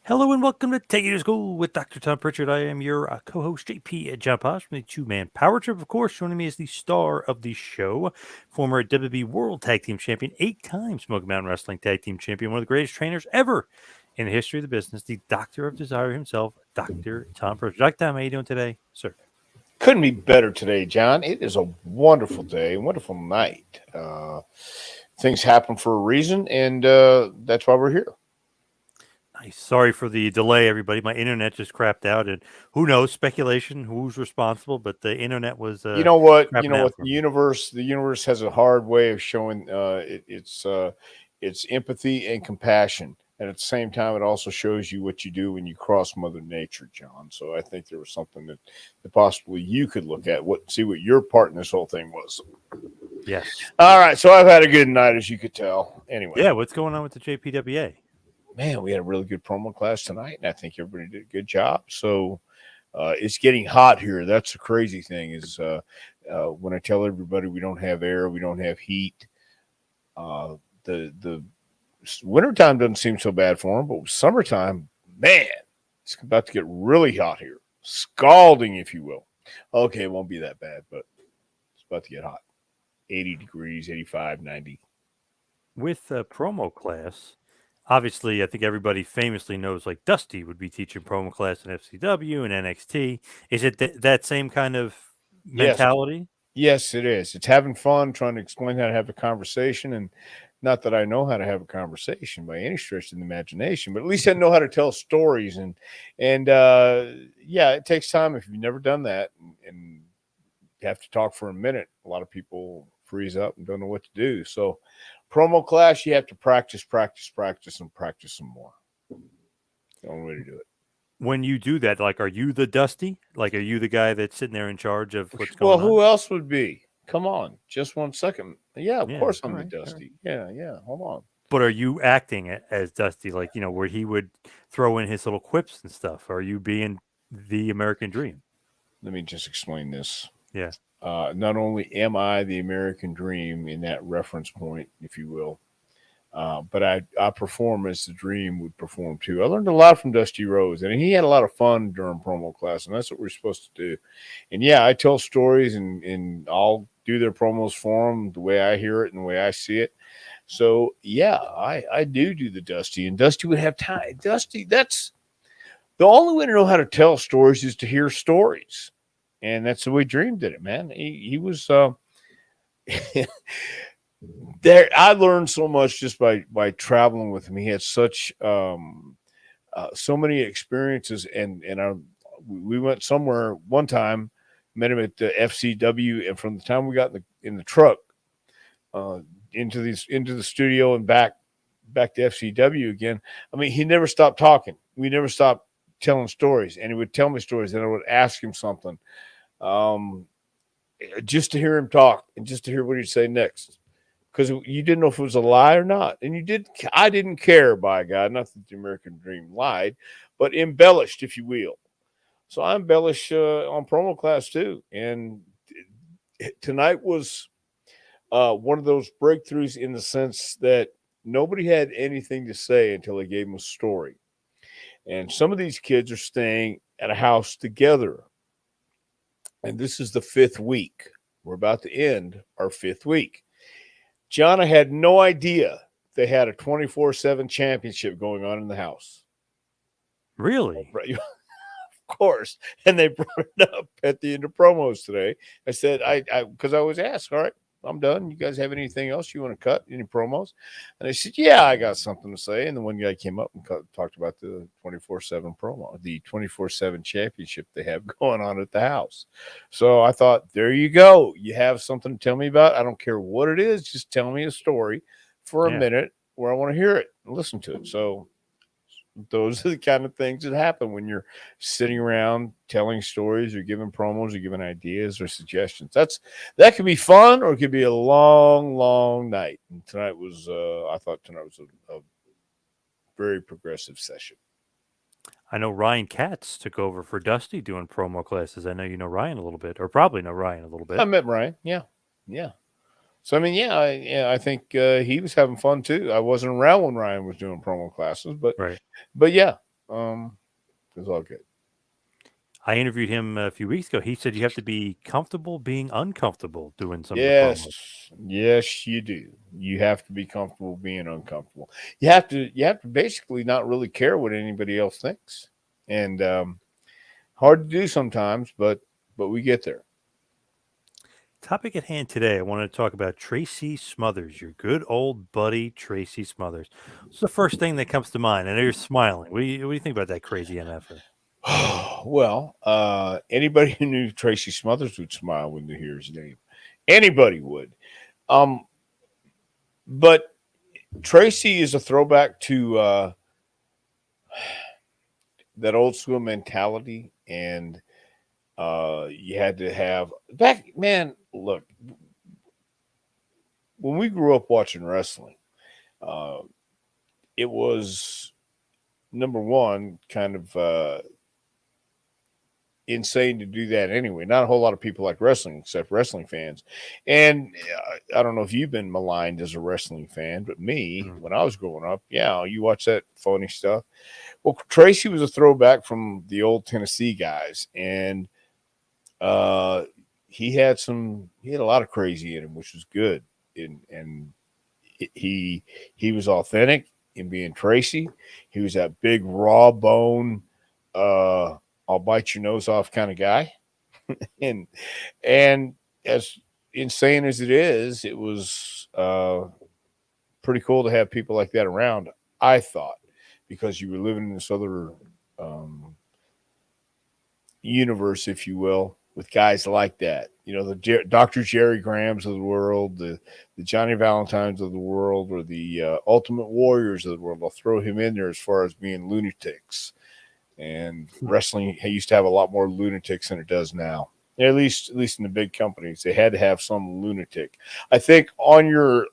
Hello and welcome to Take You to School with Dr. Tom Prichard. I am your co-host JP at John Posh from the two-man power trip. Of course, joining me is the star of the show, former WWE World Tag Team Champion, 8-time Smoky Mountain Wrestling Tag Team Champion, one of the greatest trainers ever in the history of the business, the Doctor of Desire himself, Dr. Tom Prichard. Dr. Tom, how you doing today, sir? Couldn't be better today, John. It is a wonderful day, wonderful night. Things happen for a reason, and that's why we're here. Nice. Sorry for the delay, everybody. My internet just crapped out, and who knows? Speculation. Who's responsible? But the internet was You know what? You crapping know out what? for The me. universe has a hard way of showing its empathy and compassion, and at the same time, it also shows you what you do when you cross Mother Nature, John. So I think there was something that possibly you could look at, see what your part in this whole thing was. Yes. All right, so I've had a good night, as you could tell. Anyway, Yeah. What's going on with the JPWA? man, we had a really good promo class tonight, and I think everybody did a good job. So it's getting hot here. That's the crazy thing is when I tell everybody we don't have air, we don't have heat. The wintertime doesn't seem so bad for them, but summertime, man, it's about to get really hot here, scalding, if you will. Okay, it won't be that bad, but it's about to get hot. 80 degrees, 85, 90. With the promo class, obviously, I think everybody famously knows like Dusty would be teaching promo class in FCW and NXT. Is it that same kind of Yes, mentality? yes, it is. It's having fun, trying to explain how to have a conversation. And not that I know how to have a conversation by any stretch of the imagination, but at least I know how to tell stories. And yeah, it takes time if you've never done that and you have to talk for a minute. A lot of people freeze up and don't know what to do. So, promo class, you have to practice, practice, practice, and practice some more. The only way to do it. When you do that, like, are you the Dusty? Like, are you the guy that's sitting there in charge of what's Well, going who on? else would be? Come on, just 1 second. Yeah, of Yeah. course All I'm the right. All right. Dusty. Yeah, yeah. Hold on. But are you acting as Dusty, like, where he would throw in his little quips and stuff? Are you being the American Dream? Let me just explain this. Yeah. Not only am I the American dream in that reference point, if you will, but I perform as the dream would perform too. I learned a lot from Dusty Rhodes, and he had a lot of fun during promo class, and that's what we're supposed to do. And yeah, I tell stories, and I'll do their promos for them the way I hear it and the way I see it. So yeah, I do the Dusty, and Dusty would have time. Dusty, that's the only way to know how to tell stories is to hear stories, and that's the way Dream did it, man. He was there. I learned so much just by traveling with him. He had such so many experiences, and we went somewhere one time, met him at the FCW, and from the time we got in the truck uh, into the studio and back to FCW again. I mean, he never stopped talking. We never stopped telling stories, and he would tell me stories, and I would ask him something, um, just to hear him talk and just to hear what he'd say next, because you didn't know if it was a lie or not, and you did. I didn't care, by God, not that the American Dream lied, but embellished, if you will. So I embellish on promo class too, and tonight was one of those breakthroughs in the sense that nobody had anything to say until I gave them a story. And some of these kids are staying at a house together. And this is the fifth week. We're about to end our fifth week. John, I had no idea they had a 24/7 championship going on in the house. Really? Right. Of course. And they brought it up at the end of promos today. I said, because I was asked, all right, I'm done. You guys have anything else you want to cut? Any promos? And I said, yeah, I got something to say. And the one guy came up and talked about the 24/7 promo, the 24/7 championship they have going on at the house. So I thought, there you go. You have something to tell me about. I don't care what it is. Just tell me a story for a Yeah. minute where I want to hear it and listen to it. So those are the kind of things that happen when you're sitting around telling stories or giving promos or giving ideas or suggestions. That could be fun or it could be a long, long night. And tonight was, I thought tonight was a very progressive session. I know Ryan Katz took over for Dusty doing promo classes. I know you know Ryan a little bit, or probably know Ryan a little I bit. met Ryan. Yeah, yeah. So I mean, yeah, I think he was having fun too. I wasn't around when Ryan was doing promo classes, Right. but yeah. It was all good. I interviewed him a few weeks ago. He said you have to be comfortable being uncomfortable doing some of the promos. Yes, you do. You have to be comfortable being uncomfortable. You have to basically not really care what anybody else thinks, and hard to do sometimes, but we get there. Topic at hand today, I wanted to talk about Tracy Smothers, your good old buddy Tracy Smothers. What's the first thing that comes to mind? I know you're smiling. What do you think about that crazy MFer? Well, anybody who knew Tracy Smothers would smile when they hear his name. Anybody would. Um, but Tracy is a throwback to that old school mentality, and you had to have back. Man, look, when we grew up watching wrestling, uh, it was number one kind of insane to do that anyway. Not a whole lot of people like wrestling except wrestling fans. And I don't know if you've been maligned as a wrestling fan, but me, Mm. when I was growing up, yeah, you watch that phony stuff. Well, Tracy was a throwback from the old Tennessee guys, and uh, he had a lot of crazy in him, which was good. And he was authentic in being Tracy. He was that big raw bone, I'll bite your nose off kind of guy. and and as insane as it is, it was pretty cool to have people like that around. I thought because you were living in this other um, universe, if you will, with guys like that. You know, the Dr. Jerry Grahams of the world, the Johnny Valentines of the world, or the Ultimate Warriors of the world. I'll throw him in there as far as being lunatics. And wrestling used to have a lot more lunatics than it does now. At least in the big companies, they had to have some lunatic. I think on your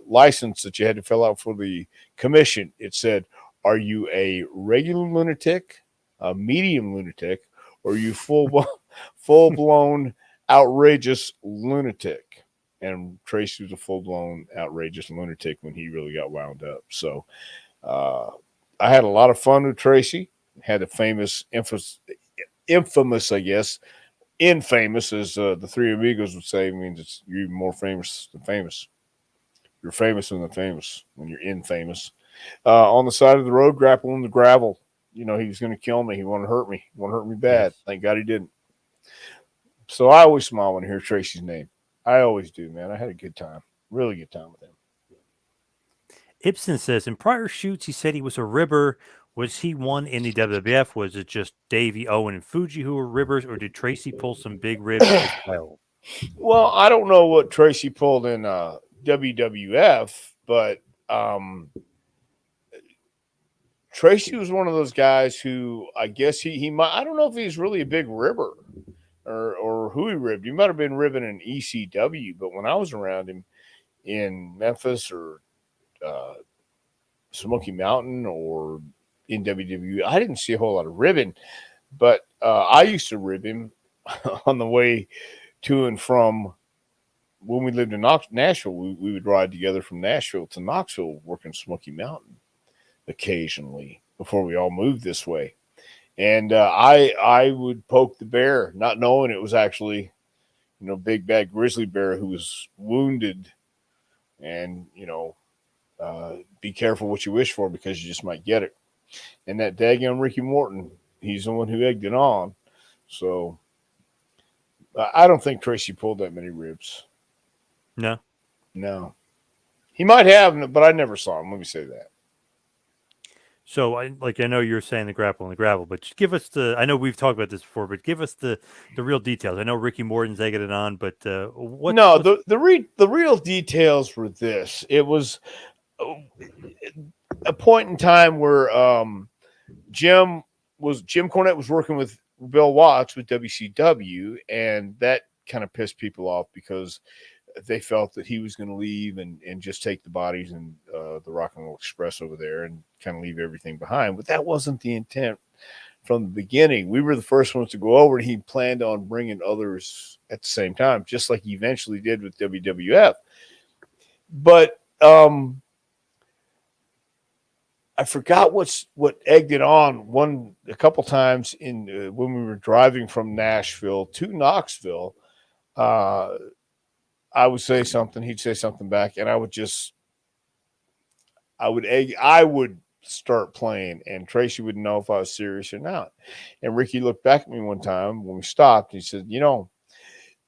license that you had to fill out for the commission, it said, "Are you a regular lunatic, a medium lunatic, or are you full blown outrageous lunatic?" And Tracy was a full blown outrageous lunatic when he really got wound up. So uh, I had a lot of fun with Tracy. Had a infamous, I guess, infamous, as the Three Amigos would say, means you're even more famous than famous. You're famous than the famous when you're infamous. On the side of the road, grappling the gravel. You know, he was going to kill me. He wanted to hurt me. He wanted to hurt me bad. Yes. Thank God he didn't. So I always smile when I hear Tracy's name. I always do, man. I had a good time. Really good time with him. Ibsen says in prior shoots he said he was a ribber. Was he one in the WWF? Was it just Davey, Owen, and Fuji who were ribbers, or did Tracy pull some big ribs as well? Well, I don't know what Tracy pulled in WWF, but um, Tracy was one of those guys who I guess he might. I don't know if he's really a big ribber or who he ribbed. He might have been ribbing in ECW, but when I was around him in Memphis or uh, Smoky Mountain or in WWE, I didn't see a whole lot of ribbing. But I used to rib him on the way to and from when we lived in Nashville. We would ride together from Nashville to Knoxville, working Smoky Mountain occasionally before we all moved this way. And I would poke the bear, not knowing it was actually, you know, big bad grizzly bear who was wounded. And you know, be careful what you wish for because you just might get it. And that daggone Ricky Morton, he's the one who egged it on. So I don't think Tracy pulled that many ribs. No. No, he might have, but I never saw him. Let me say that. So, I know you're saying the grapple and the gravel, but just give us the. I know we've talked about this before, but give us the real details. I know Ricky Morton's egging it on, but No, what's the real details were this. It was a point in time where Jim Cornette was working with Bill Watts with WCW, and that kind of pissed people off because they felt that he was going to leave and just take the bodies and the Rock and Roll Express over there and kind of leave everything behind. But that wasn't the intent from the beginning. We were the first ones to go over, and he planned on bringing others at the same time, just like he eventually did with WWF. But I forgot what egged it on a couple times in when we were driving from Nashville to Knoxville. Uh, I would say something, he'd say something back, and I would start playing, and Tracy would know if I was serious or not. And Ricky looked back at me one time when we stopped. He said, you're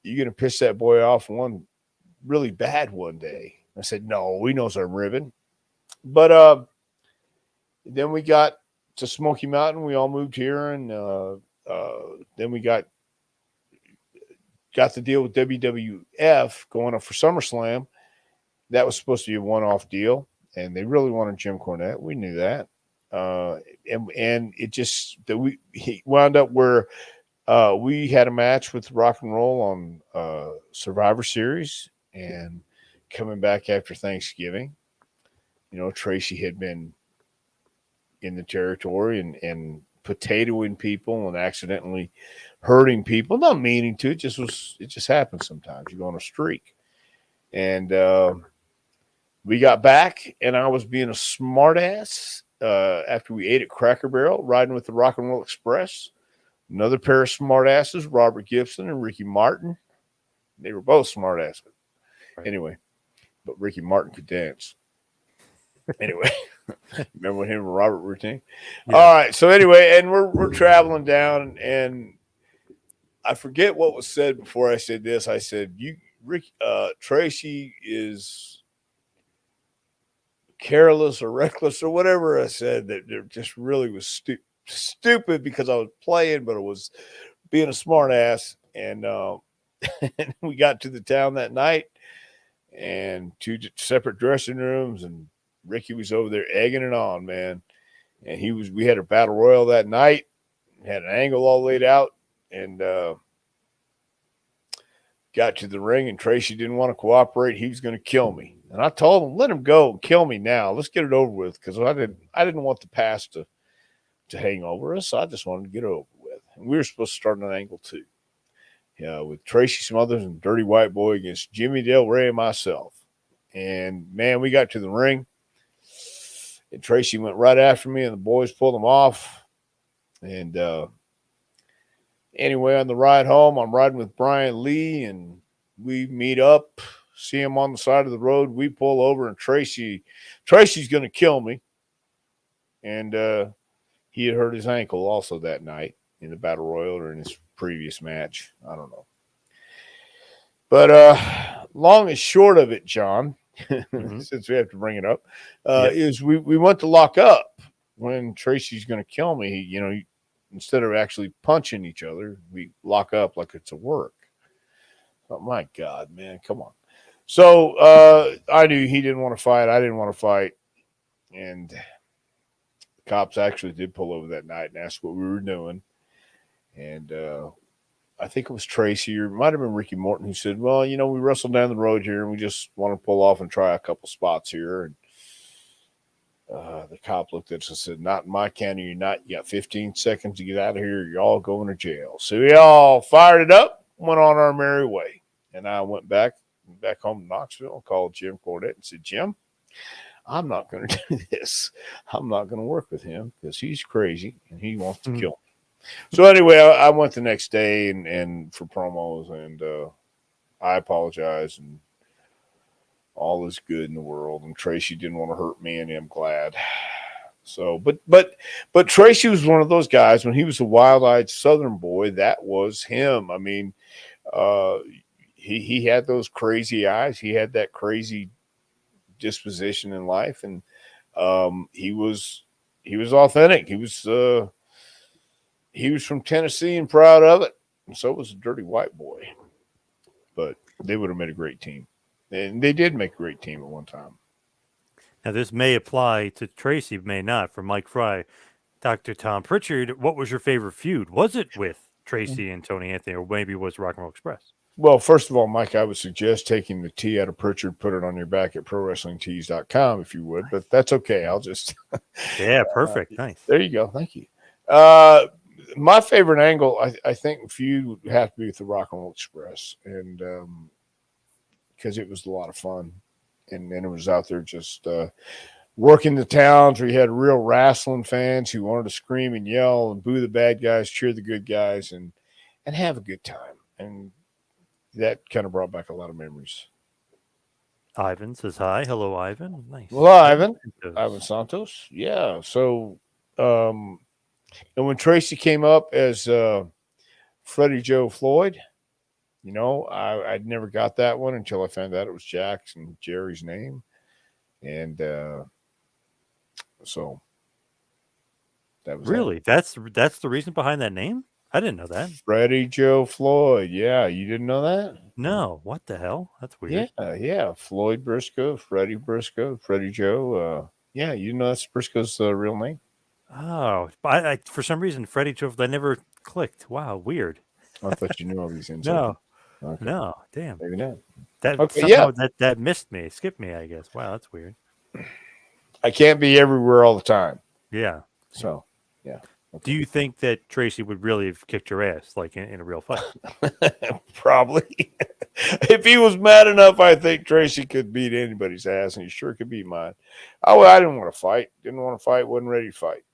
going to piss that boy off one really bad one day. I said, no, he knows I'm ribbon. But then we got to Smoky Mountain. We all moved here, and then we got the deal with WWF going up for SummerSlam. That was supposed to be a one-off deal, and they really wanted Jim Cornette. We knew that, and it just that he wound up where we had a match with Rock and Roll on Survivor Series, and coming back after Thanksgiving, Tracy had been in the territory and potatoing people and accidentally hurting people, not meaning to. It just happens sometimes. You go on a streak, and we got back, and I was being a smartass after we ate at Cracker Barrel, riding with the Rock and Roll Express. Another pair of smartasses, Robert Gibson and Ricky Martin. They were both smartasses. Right. Anyway, but Ricky Martin could dance. Anyway, remember when him and Robert were a team? Yeah. All right. So anyway, and we're traveling down, and I forget what was said before I said this. I said, Tracy is careless or reckless or whatever I said, that there just really was stupid because I was playing, but it was being a smart ass. And and we got to the town that night, and 2 separate dressing rooms, and Ricky was over there egging it on, man. And we had a battle royal that night, had an angle all laid out, and got to the ring, and Tracy didn't want to cooperate. He was going to kill me. And I told him, let him go and kill me now. Let's get it over with, because I didn't want the past to hang over us. I just wanted to get it over with. And we were supposed to start an angle 2. With Tracy Smothers and Dirty White Boy against Jimmy Del Rey and myself. And, man, we got to the ring, and Tracy went right after me, and the boys pulled him off. And anyway, on the ride home, I'm riding with Brian Lee, and we meet up, see him on the side of the road. We pull over, and Tracy's going to kill me. And he had hurt his ankle also that night in the Battle Royal or in his previous match. I don't know. But long and short of it, John, since we have to bring it up, is we went to lock up when Tracy's going to kill me. He, instead of actually punching each other, we lock up like it's a work. Oh, my God, man, come on. So I knew he didn't want to fight. I didn't want to fight. And the cops actually did pull over that night and ask what we were doing. And I think it was Tracy, or it might have been Ricky Morton, who said, well, we wrestled down the road here, and we just want to pull off and try a couple spots here. And the cop looked at us and said, not in my county, you're not. You got 15 seconds to get out of here. You're all going to jail. So we all fired it up, went on our merry way. And I went back home to Knoxville and called Jim Cornette and said, Jim, I'm not going to do this. I'm not going to work with him because he's crazy and he wants to kill me. So anyway, I went the next day and for promos, and I apologized, and all is good in the world. And Tracy didn't want to hurt me, and I'm glad. So, but Tracy was one of those guys when he was a wild-eyed Southern boy. That was him. I mean, he had those crazy eyes. He had that crazy disposition in life, and he was authentic. He was from Tennessee and proud of it, and so was a Dirty White Boy. But they would have made a great team, and they did make a great team at one time. Now, this may apply to Tracy, may not. For Mike Fry, Dr. Tom Prichard, what was your favorite feud? Was it with Tracy and Tony Anthony, or maybe was Rock and Roll Express? Well, first of all, Mike, I would suggest taking the T out of Prichard, put it on your back at ProWrestlingTees.com if you would, but that's okay. I'll just yeah, perfect, nice. There you go, thank you. My favorite angle, I think, feud would have to be with the Rock and Roll Express, and because it was a lot of fun, and it was out there just working the towns where you had real wrestling fans who wanted to scream and yell and boo the bad guys, cheer the good guys, and have a good time. And that kind of brought back a lot of memories. Ivan says hi. Hello, Ivan. Nice. Well, Ivan Santos. Yeah. So, and when Tracy came up as Freddie Joe Floyd, I'd never got that one until I found out it was Jack's and Jerry's name. And so that was really that's the reason behind that name. I didn't know that. Freddie Joe Floyd. Yeah, you didn't know that? No, what the hell? That's weird. Yeah. Floyd Briscoe, Freddie Joe. Yeah, you know that's Briscoe's real name. Oh, I for some reason Freddie Joe that never clicked. Wow, weird. I thought you knew all these inside. No, Okay. no, damn. Maybe not. That Okay, somehow that missed me, skipped me. I guess. Wow, that's weird. I can't be everywhere all the time. Yeah. So, yeah. Okay. Do you think that Tracy would really have kicked your ass, like in a real fight? Probably. If he was mad enough, I think Tracy could beat anybody's ass, and he sure could beat mine. I didn't want to fight. Didn't want to fight. Wasn't ready to fight.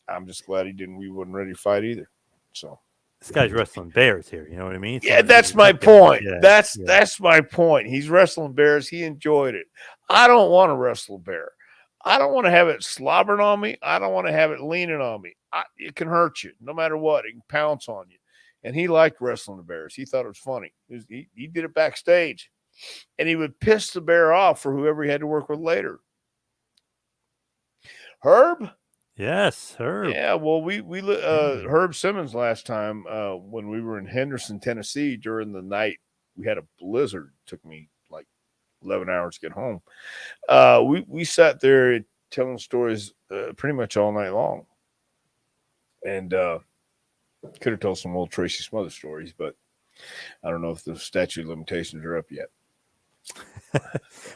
I'm just glad we wasn't ready to fight either. So this guy's wrestling bears here. You know what I mean? Yeah, that's my point. That's my point. He's wrestling bears. He enjoyed it. I don't want to wrestle a bear. I don't want to have it slobbering on me. I don't want to have it leaning on me. It can hurt you no matter what. It can pounce on you. And he liked wrestling the bears. He thought it was funny. He did it backstage. And he would piss the bear off for whoever he had to work with later. Herb? Yes, Herb. Yeah, well, we Herb Simmons last time when we were in Henderson, Tennessee during the night. We had a blizzard. It took me like 11 hours to get home. We sat there telling stories pretty much all night long. And could have told some old Tracy Smothers stories, but I don't know if the statute of limitations are up yet.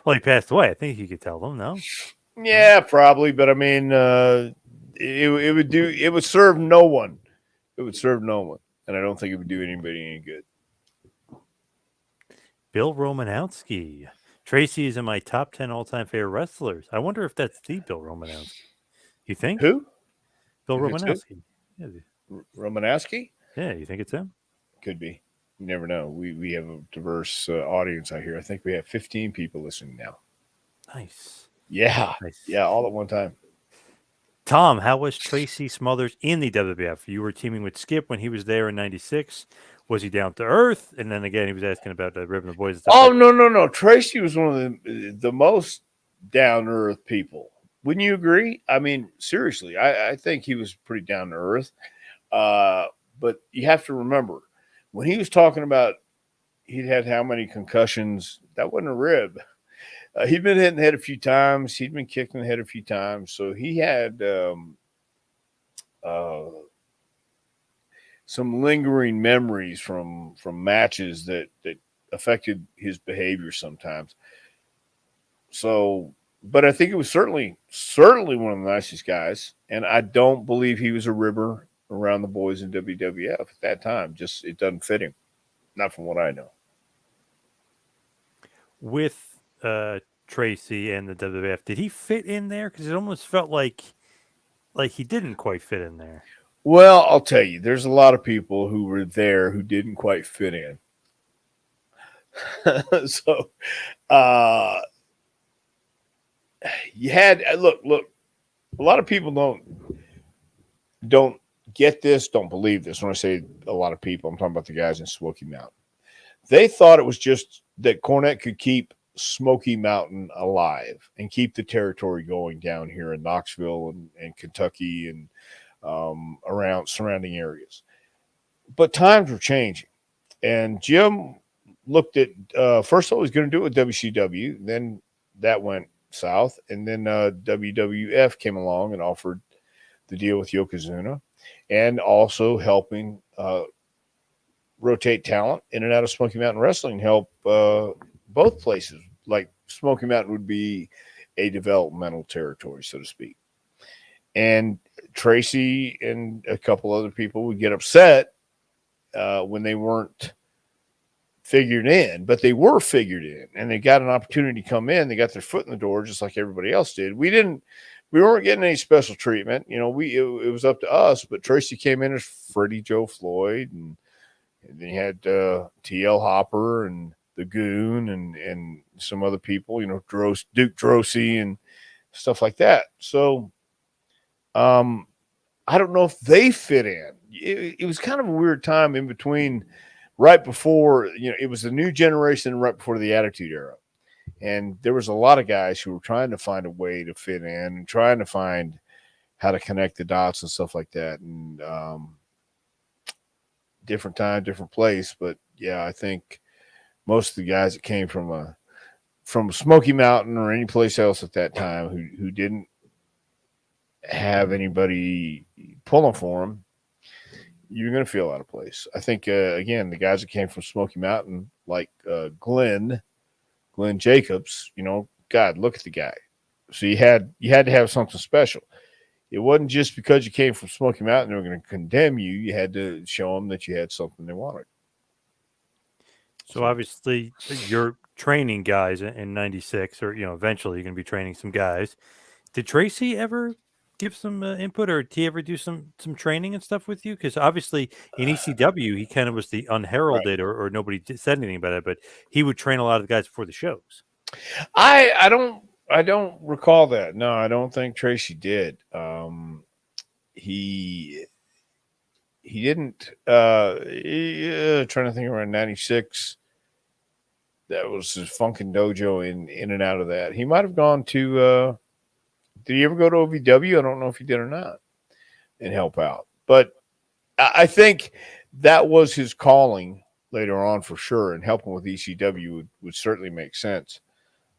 Well, he passed away. I think you could tell them, no? Yeah, probably. But I mean, it would serve no one. It would serve no one. And I don't think it would do anybody any good. Bill Romanowski. Tracy is in my top 10 all-time favorite wrestlers. I wonder if that's the Bill Romanowski. You think? Who? Bill Romanowski. Yeah, Romanowski? Yeah, you think it's him? Could be. You never know. We have a diverse audience out here. I think we have 15 people listening now. Nice. Yeah. Nice. Yeah, all at one time. Tom, how was Tracy Smothers in the WWF? You were teaming with Skip when he was there in '96. Was he down to earth? And then again, he was asking about the Ribbon of Boys. And stuff no. Tracy was one of the most down to earth people. Wouldn't you agree? I mean, seriously, I think he was pretty down to earth. But you have to remember, when he was talking about he'd had how many concussions, that wasn't a rib. He'd been hit in the head a few times. He'd been kicked in the head a few times. So he had some lingering memories from matches that affected his behavior sometimes. So, but I think it was certainly one of the nicest guys. And I don't believe he was a ribber around the boys in WWF at that time. Just it doesn't fit him. Not from what I know. With Tracy and the WWF, did he fit in there? Because it almost felt like he didn't quite fit in there. Well, I'll tell you, there's a lot of people who were there who didn't quite fit in. So, you had look. A lot of people don't get this, don't believe this. When I say a lot of people, I'm talking about the guys in Smoky Mountain. They thought it was just that Cornette could keep Smoky Mountain alive and keep the territory going down here in Knoxville and Kentucky and around surrounding areas. But times were changing. And Jim looked at, first of all, he was going to do it with WCW. Then that went south. And then WWF came along and offered the deal with Yokozuna and also helping rotate talent in and out of Smoky Mountain Wrestling, help both places. Like Smoky Mountain would be a developmental territory, so to speak. And Tracy and a couple other people would get upset when they weren't figured in, but they were figured in, and they got an opportunity to come in. They got their foot in the door just like everybody else did. We weren't getting any special treatment. You know, it was up to us, but Tracy came in as Freddie Joe Floyd, and then you had TL Hopper and the Goon and some other people, you know, Duke Drosy and stuff like that. So I don't know if they fit in. It was kind of a weird time in between, right before, you know, it was the new generation right before the Attitude Era. And there was a lot of guys who were trying to find a way to fit in and trying to find how to connect the dots and stuff like that. And different time, different place. But yeah, I think most of the guys that came from Smoky Mountain or any place else at that time who didn't have anybody pulling for them, you're going to feel out of place. I think, again, the guys that came from Smoky Mountain, like Glenn Jacobs, you know, God, look at the guy. So you had to have something special. It wasn't just because you came from Smoky Mountain they were going to condemn you. You had to show them that you had something they wanted. So obviously you're training guys in 96, or, you know, eventually you're going to be training some guys. Did Tracy ever give some input, or did he ever do some training and stuff with you? Because obviously in ECW, he kind of was the unheralded, Right. or nobody said anything about it, but he would train a lot of the guys before the shows. I don't recall that. No, I don't think Tracy did. He didn't. Trying to think, around 96. That was his Funkin' Dojo in and out of that. He might have gone to. Did he ever go to OVW? I don't know if he did or not, and help out. But I think that was his calling later on for sure, and helping with ECW would certainly make sense.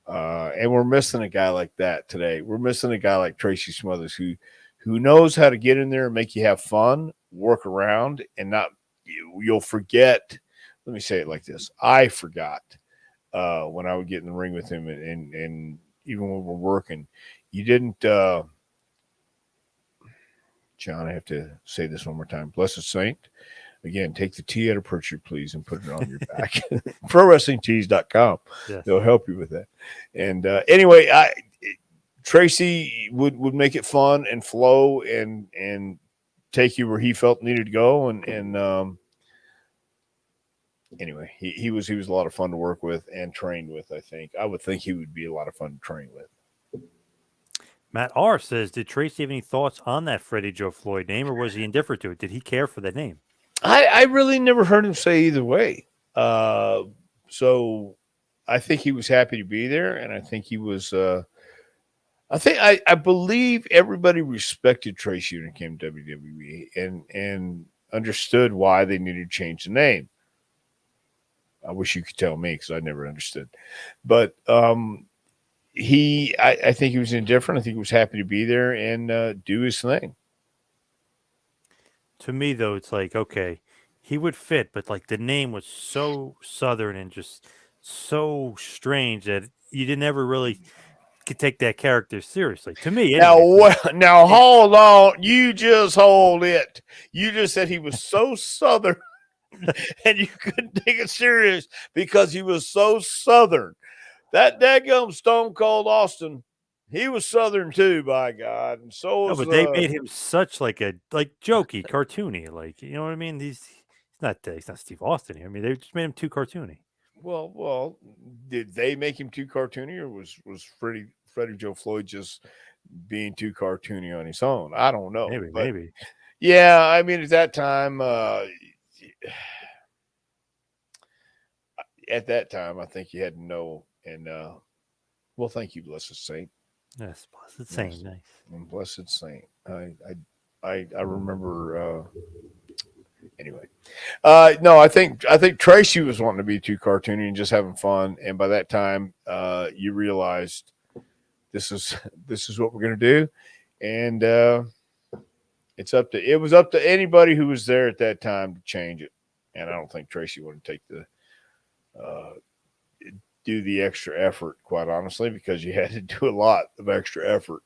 And we're missing a guy like that today. We're missing a guy like Tracy Smothers who knows how to get in there and make you have fun, work around, and not you'll forget. Let me say it like this: I forgot when I would get in the ring with him, and even when we're working, you didn't. John, I have to say this one more time. Blessed Saint. Again, take the T out of Prichard, please, and put it on your back. ProWrestlingTees.com. Yes. They'll help you with that. And anyway, Tracy would make it fun and flow and take you where he felt needed to go. And anyway, he was a lot of fun to work with and train with. I would think he would be a lot of fun to train with. Matt R says, did Tracy have any thoughts on that Freddie Joe Floyd name, or was he indifferent to it? Did he care for the name? I really never heard him say either way. So I think he was happy to be there, and I think he was. I believe everybody respected Tracy when it came to WWE and understood why they needed to change the name. I wish you could tell me, because I never understood. But I think he was indifferent. I think he was happy to be there and do his thing. To me, though, it's like, okay, he would fit, but like the name was so Southern and just so strange that you didn't ever really could take that character seriously. To me, anyway. Now hold on. You just hold it. You just said he was so Southern and you couldn't take it serious because he was so Southern. That daggum Stone Cold Austin, he was Southern too, by God. And so was, but they made him such like jokey, cartoony. Like, you know what I mean? He's not Steve Austin here. I mean, they just made him too cartoony. Well, did they make him too cartoony, or was Freddie Joe Floyd just being too cartoony on his own? I don't know. Maybe. Yeah, I mean, at that time, I think you had to know. And well, thank you, Blessed Saint. Yes, Blessed Saint. Nice. And Blessed Saint. I remember. Anyway, no, I think Tracy was wanting to be too cartoony and just having fun. And by that time, you realized this is what we're going to do, and it was up to anybody who was there at that time to change it. And I don't think Tracy wanted to take do the extra effort, quite honestly, because you had to do a lot of extra effort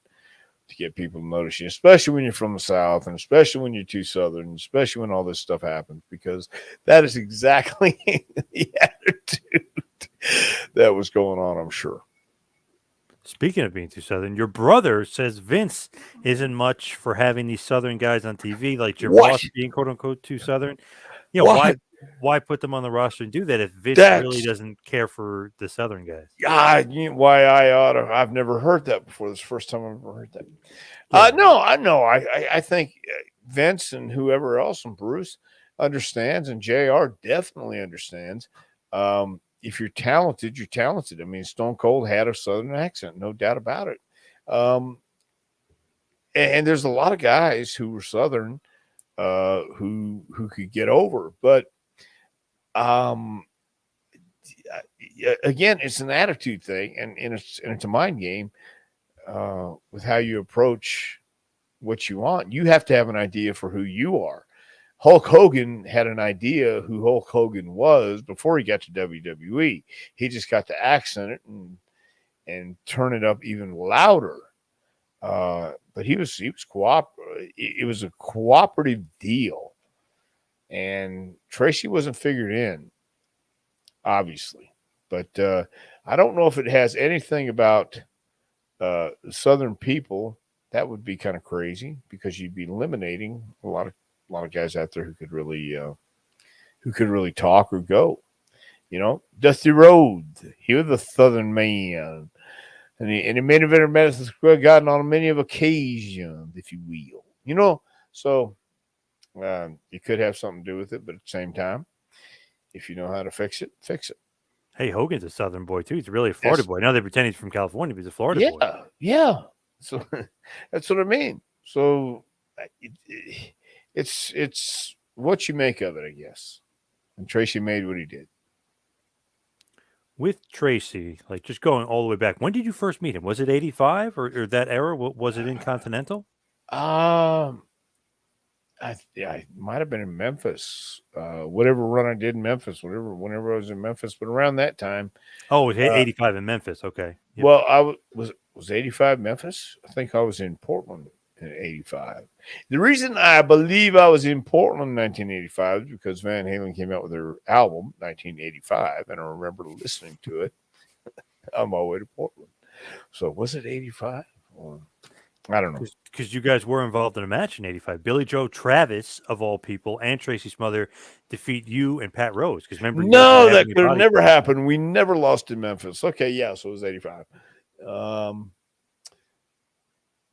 to get people to notice you, especially when you're from the South, and especially when you're too Southern, especially when all this stuff happens, because that is exactly the attitude that was going on, I'm sure. Speaking of being too Southern, your brother says Vince isn't much for having these Southern guys on TV, like Jim What? Ross being quote unquote too Southern. You know, What? why put them on the roster and do that if Vince really That's doesn't care for the Southern guys? why I ought to. I've never heard that before. This is the first time I've ever heard that. Yeah. No, I know. I think Vince and whoever else and Bruce understands, and JR definitely understands. If you're talented, you're talented. I mean, Stone Cold had a Southern accent, no doubt about it. And there's a lot of guys who were Southern who could get over, but again, it's an attitude thing, and it's a mind game with how you approach what you want. You have to have an idea for who you are. Hulk Hogan had an idea who Hulk Hogan was before he got to WWE. He just got to accent it and turn it up even louder. But he was it was a cooperative deal, and Tracy wasn't figured in, obviously. But I don't know if it has anything about Southern people. That would be kind of crazy because you'd be eliminating a lot of guys out there who could really talk or go. You know, Dusty Rhodes, he was a Southern man, and he made it in Madison Square Garden on many of occasions, if you will. You know, so you could have something to do with it, but at the same time, if you know how to fix it, fix it. Hey, Hogan's a Southern boy too. He's really a Florida boy. Now they pretend he's from California, but he's a Florida boy. Yeah. So that's what I mean. So it's what you make of it, I guess. And Tracy made what he did. With Tracy, like just going all the way back, when did you first meet him? Was it 85 or that era? Was it in Continental? I might have been in Memphis. Whatever run I did in Memphis, whenever I was in Memphis, but around that time. Oh, it was 85 in Memphis. Okay. Yep. Well, I was 85 Memphis. I think I was in Portland in 85. The reason I believe I was in Portland in 1985 is because Van Halen came out with their album 1985, and I remember listening to it on my way to Portland. So was it 85? I don't know. Because you guys were involved in a match in 85. Billy Joe Travis, of all people, and Tracy Smothers defeat you and Pat Rose. Because remember, no, that could have never happened. We never lost in Memphis. Okay, yeah, so it was 85.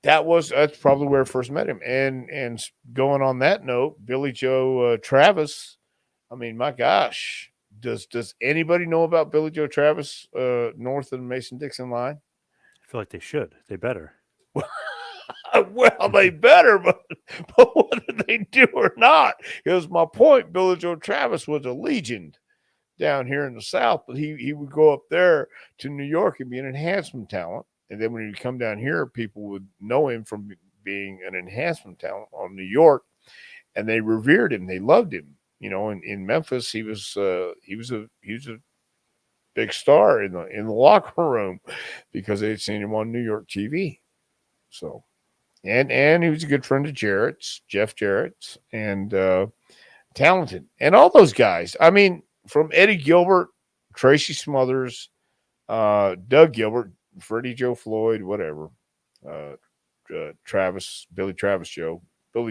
That's probably where I first met him. And going on that note, Billy Joe Travis, I mean, my gosh, does anybody know about Billy Joe Travis north of the Mason-Dixon line? I feel like they should. They better. Well, they better, but whether they do or not, here's my point. Billy Joe Travis was a legend down here in the South, but he would go up there to New York and be an enhancement talent. And then when he would come down here, people would know him from being an enhancement talent on New York, and they revered him. They loved him. You know, in Memphis, he was a big star in the locker room because they had seen him on New York TV. So, and he was a good friend of Jeff Jarrett's, and talented, and all those guys. I mean, from Eddie Gilbert, Tracy Smothers, Doug Gilbert, Freddie Joe Floyd, whatever, Billy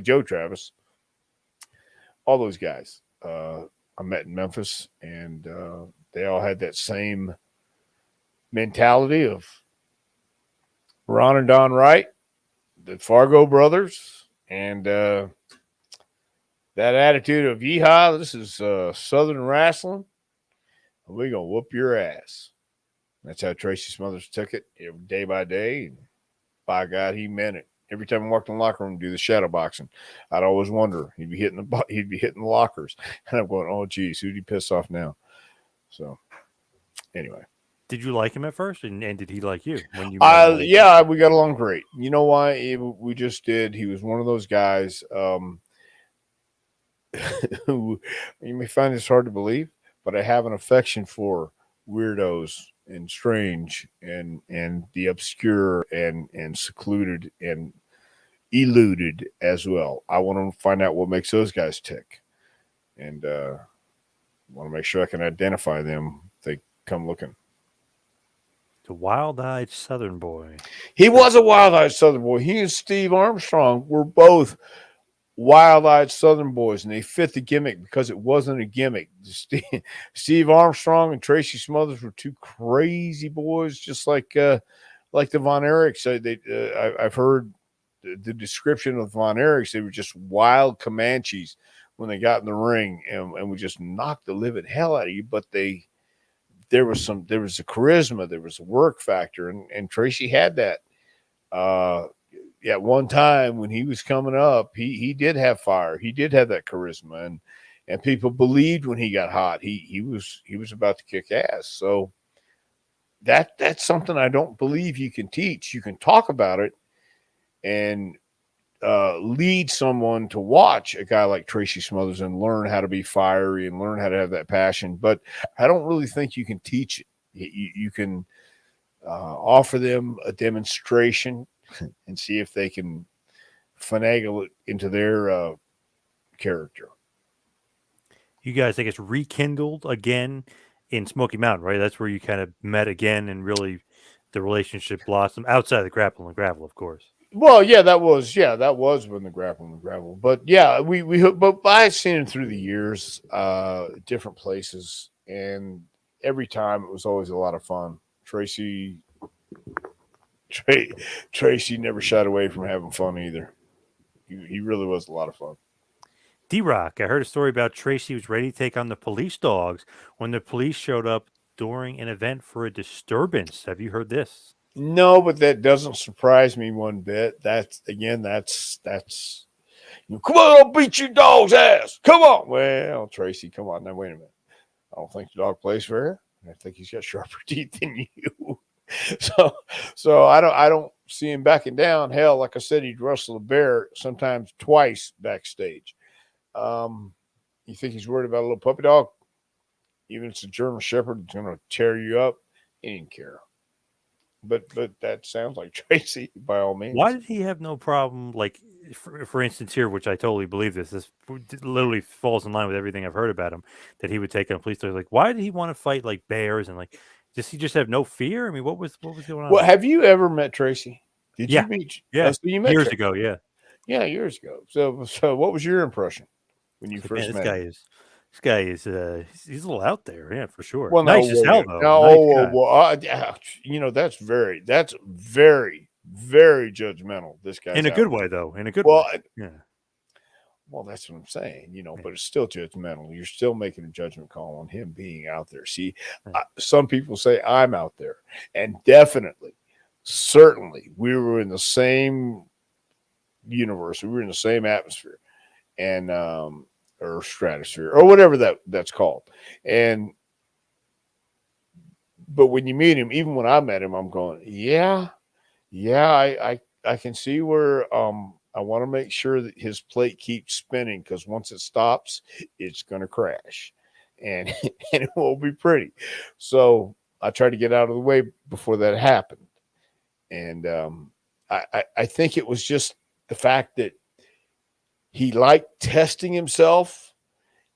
Joe Travis, all those guys I met in Memphis, and they all had that same mentality of Ron and Don Wright, the Fargo brothers, and that attitude of yeehaw, this is Southern wrestling, and we're going to whoop your ass. That's how Tracy Smothers took it day by day. And by God, he meant it. Every time I walked in the locker room to do the shadow boxing, I'd always wonder, he'd be hitting the lockers. And I'm going, oh, geez, who'd he piss off now? So, anyway. Did you like him at first, and did he like you when you? Yeah, we got along great. You know why? We just did. He was one of those guys who, you may find this hard to believe, but I have an affection for weirdos and strange and the obscure and secluded and eluded as well. I want to find out what makes those guys tick, and want to make sure I can identify them if they come looking. The wild-eyed Southern boy. He was a wild-eyed Southern boy. He and Steve Armstrong were both wild-eyed Southern boys, and they fit the gimmick because it wasn't a gimmick. Steve Armstrong and Tracy Smothers were two crazy boys, just like the Von Erichs. I've heard the description of Von Erichs. They were just wild Comanches when they got in the ring, and would just knock the living hell out of you. But there was a charisma, there was a work factor, and Tracy had that. At one time when he was coming up, he did have fire. He did have that charisma, and people believed when he got hot, he was about to kick ass. So that's something I don't believe you can teach. You can talk about it and lead someone to watch a guy like Tracy Smothers and learn how to be fiery and learn how to have that passion. But I don't really think you can teach it. You can offer them a demonstration and see if they can finagle it into their character. You guys, I guess, rekindled again in Smoky Mountain, right? That's where you kind of met again and really the relationship blossomed outside of the grapple and gravel, of course. Well, that was when the grapple and gravel. But yeah, but I've seen him through the years, different places, and every time it was always a lot of fun. Tracy never shied away from having fun either. He really was a lot of fun. D-Rock, I heard a story about Tracy was ready to take on the police dogs when the police showed up during an event for a disturbance. Have you heard this? No, but that doesn't surprise me one bit. That's come on, I'll beat your dog's ass. Come on. Well, Tracy, come on. Now, wait a minute. I don't think the dog plays fair. I think he's got sharper teeth than you. So I don't see him backing down. Hell, like I said, he'd wrestle a bear sometimes twice backstage. You think he's worried about a little puppy dog? Even if it's a German Shepherd that's going to tear you up, he didn't care. But that sounds like Tracy by all means. Why did he have no problem? Like, for instance, here, which I totally believe this literally falls in line with everything I've heard about him, that he would take on police dogs. Like, why did he want to fight like bears and like? Does he just have no fear? I mean, what was going on? Well, have you ever met Tracy? Did Yeah. you meet? Yeah, so you met years Tracy. ago. Yeah. Yeah, years ago. So what was your impression when you Like, first man, met him? this guy is he's a little out there, yeah, for sure. Well, Nice as hell though. Nice guy. That's very, very judgmental. This guy In a good way though. In a good Well, way. Yeah. Well, that's what I'm saying, but it's still judgmental. You're still making a judgment call on him being out there. See, some people say I'm out there, and definitely, certainly, we were in the same universe. We were in the same atmosphere, and or stratosphere, or whatever that's called. But when you meet him, even when I met him, I'm going, yeah, I can see where I want to make sure that his plate keeps spinning, because once it stops, it's going to crash, and and it won't be pretty. So I tried to get out of the way before that happened, and I think it was just the fact that he liked testing himself,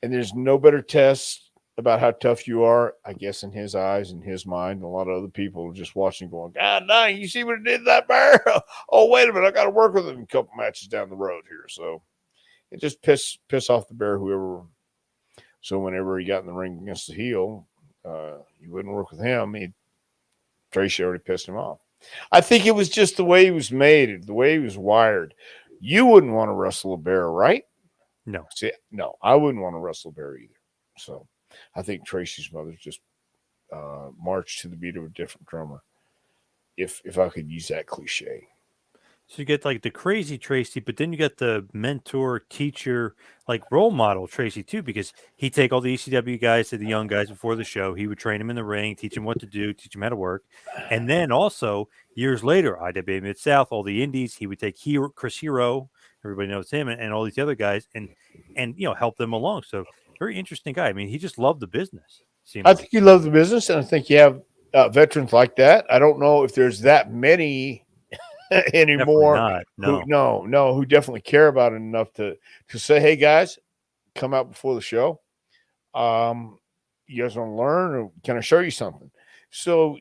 and there's no better test about how tough you are, I guess, in his eyes and his mind. And a lot of other people are just watching going, God dang, you see what it did to that bear? Oh, wait a minute, I got to work with him a couple matches down the road here. So it just piss off the bear, whoever. So whenever he got in the ring against the heel, you wouldn't work with him. Tracy already pissed him off. I think it was just the way he was made, the way he was wired. You wouldn't want to wrestle a bear, right? No. See, no, I wouldn't want to wrestle a bear either. So I think Tracy Smothers just marched to the beat of a different drummer, if I could use that cliche. So you get like the crazy Tracy, but then you get the mentor, teacher, like role model Tracy too, because he'd take all the ECW guys to the young guys before the show. He would train them in the ring, teach them what to do, teach them how to work. And then also years later, IWA Mid-South, all the indies, he would take Chris Hero, everybody knows him, and all these other guys and help them along. So very interesting guy. I mean, he just loved the business. I think you love the business, and I think you have veterans like that. I don't know if there's that many Definitely anymore not. who No. who definitely care about it enough to say, hey guys, come out before the show. You guys want to learn, or can I show you something? So,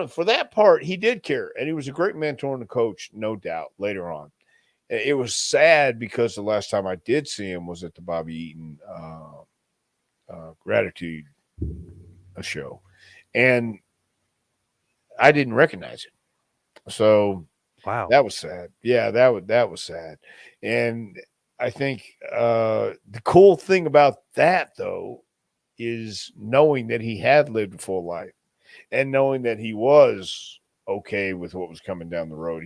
for that part, he did care, and he was a great mentor and a coach, no doubt. Later on, it was sad because the last time I did see him was at the Bobby Eaton gratitude show, and I didn't recognize him. So Wow. that was sad. Yeah, that was sad. And I think the cool thing about that though is knowing that he had lived a full life and knowing that he was okay with what was coming down the road.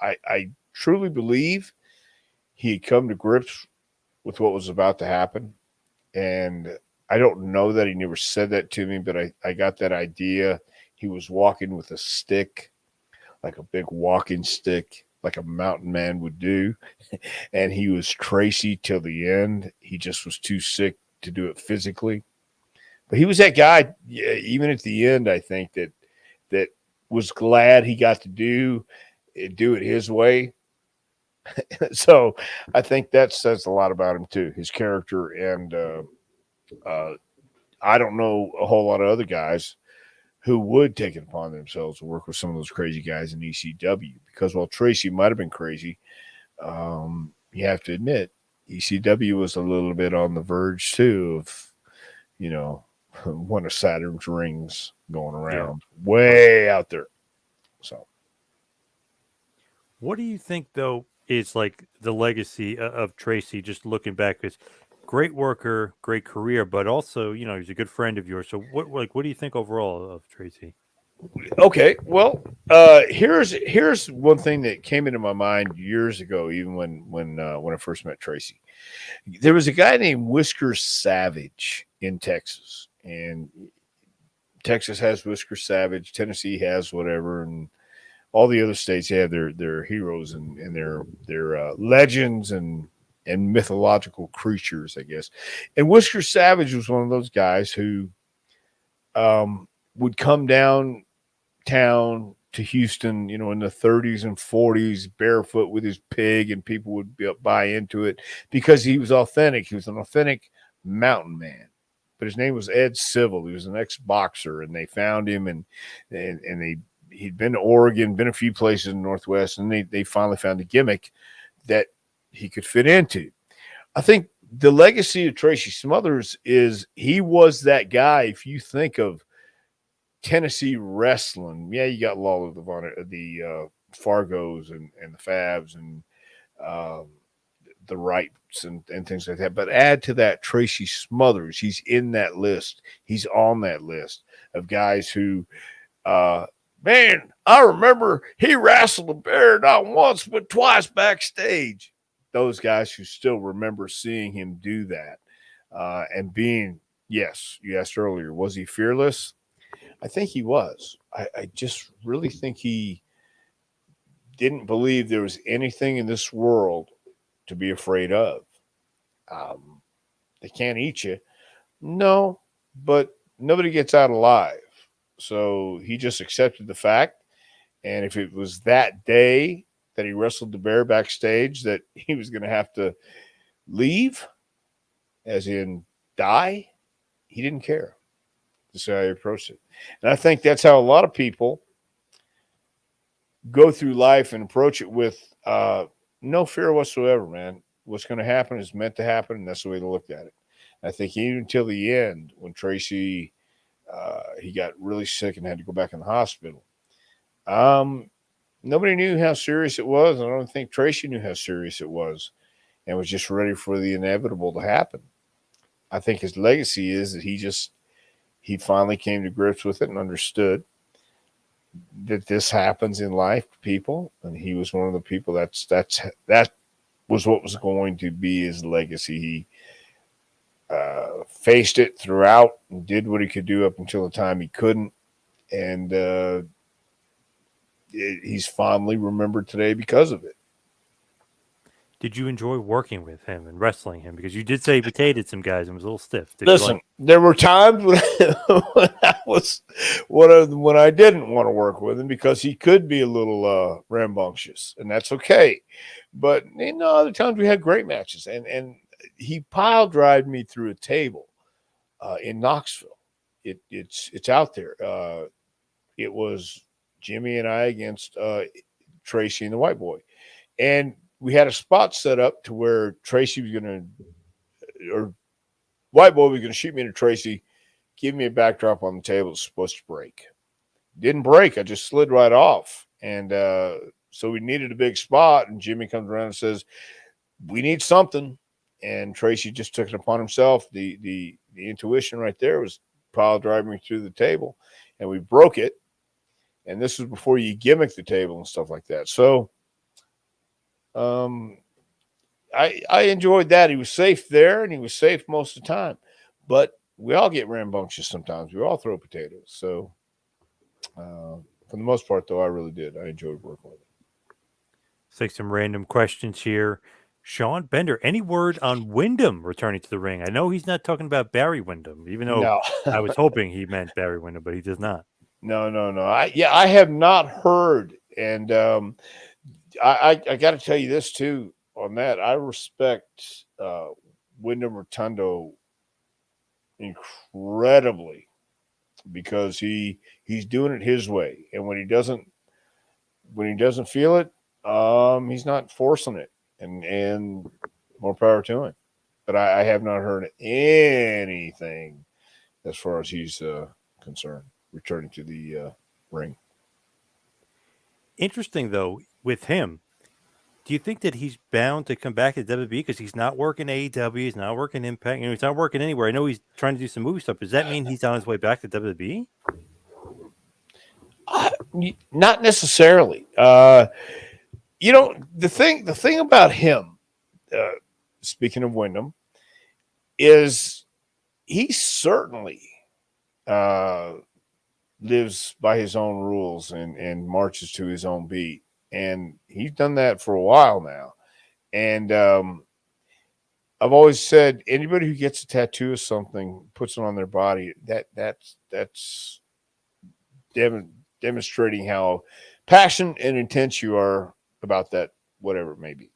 I truly believe he had come to grips with what was about to happen. And I don't know that he never said that to me, but I got that idea. He was walking with a stick, like a big walking stick, like a mountain man would do. And he was Tracy till the end. He just was too sick to do it physically. But he was that guy, yeah, even at the end, I think that was glad he got to do it his way. So I think that says a lot about him too, his character. And uh, I don't know a whole lot of other guys who would take it upon themselves to work with some of those crazy guys in ECW, because while Tracy might have been crazy, you have to admit ECW was a little bit on the verge too of, you know, one of Saturn's rings going Yeah. around Right. way out there. So What do you think, though, is like the legacy of Tracy? Just looking back, is great worker, great career, but also, he's a good friend of yours. So, what do you think overall of Tracy? okay, well, here's one thing that came into my mind years ago, even when I first met Tracy. There was a guy named Whisker Savage in Texas, and Texas has Whisker Savage, Tennessee has whatever, and all the other states have their heroes and their legends and mythological creatures, I guess. And Whisker Savage was one of those guys who would come downtown to Houston, in the 30s and 40s, barefoot with his pig, and people would buy into it because he was authentic. He was an authentic mountain man. But his name was Ed Civil. He was an ex-boxer, and they found him, and he'd been to Oregon, been a few places in the Northwest, and they finally found a gimmick that he could fit into. I think the legacy of Tracy Smothers is he was that guy. If you think of Tennessee wrestling, yeah, you got Lawler, the Fargos and the Fabs and um, the Wrights and things like that. But add to that Tracy Smothers. He's in that list. He's on that list of guys who uh, man, I remember he wrestled a bear not once but twice backstage. Those guys who still remember seeing him do that and being, yes, you asked earlier, was he fearless? I think he was. I just really think he didn't believe there was anything in this world to be afraid of. Um, they can't eat you. No, but nobody gets out alive. So he just accepted the fact. And if it was that day that he wrestled the bear backstage that he was going to have to leave, as in die, he didn't care. That's how he approached it. And I think that's how a lot of people go through life and approach it with no fear whatsoever, man. What's going to happen is meant to happen, and that's the way to look at it. I think even until the end, when Tracy he got really sick and had to go back in the hospital. Um, Nobody knew how serious it was. I don't think Tracy knew how serious it was, and was just ready for the inevitable to happen. I think his legacy is that he finally came to grips with it and understood that this happens in life to people, and he was one of the people that was what was going to be his legacy. He faced it throughout and did what he could do up until the time he couldn't, and he's fondly remembered today because of it. Did you enjoy working with him and wrestling him? Because you did say he potatoed some guys and was a little stiff. Did you Listen, there were times when, when I didn't want to work with him because he could be a little rambunctious, and that's okay. But other times we had great matches, and he pile drived me through a table in Knoxville. It's out there. It was Jimmy and I against Tracy and the White Boy, and we had a spot set up to where Tracy was going to, or White Boy was going to shoot me into Tracy, give me a backdrop on the table. It's supposed to break. Didn't break. I just slid right off. And so we needed a big spot. And Jimmy comes around and says, we need something. And Tracy just took it upon himself. The intuition right there was pile driving me through the table. And we broke it. And this was before you gimmick the table and stuff like that. So I enjoyed that. He was safe there, and he was safe most of the time. But we all get rambunctious sometimes. We all throw potatoes. So for the most part, though, I really did. I enjoyed working with him. Let's take some random questions here. Sean Bender, any word on Wyndham returning to the ring? I know he's not talking about Barry Wyndham, even though I was hoping he meant Barry Wyndham, but he does not. No. I have not heard. And I got to tell you this, too, on that. I respect Wyndham Rotundo incredibly because he's doing it his way. And when he doesn't feel it, he's not forcing it. And more power to him. But I have not heard anything as far as he's concerned, returning to the ring. Interesting, though, with him, do you think that he's bound to come back to WWE because he's not working AEW, he's not working Impact, he's not working anywhere? I know he's trying to do some movie stuff. Does that mean he's on his way back to WWE? Not necessarily. The thing about him, speaking of Wyndham, is he certainly lives by his own rules and marches to his own beat. And he's done that for a while now. And I've always said anybody who gets a tattoo of something, puts it on their body, that's demonstrating how passionate and intense you are about that, whatever it may be.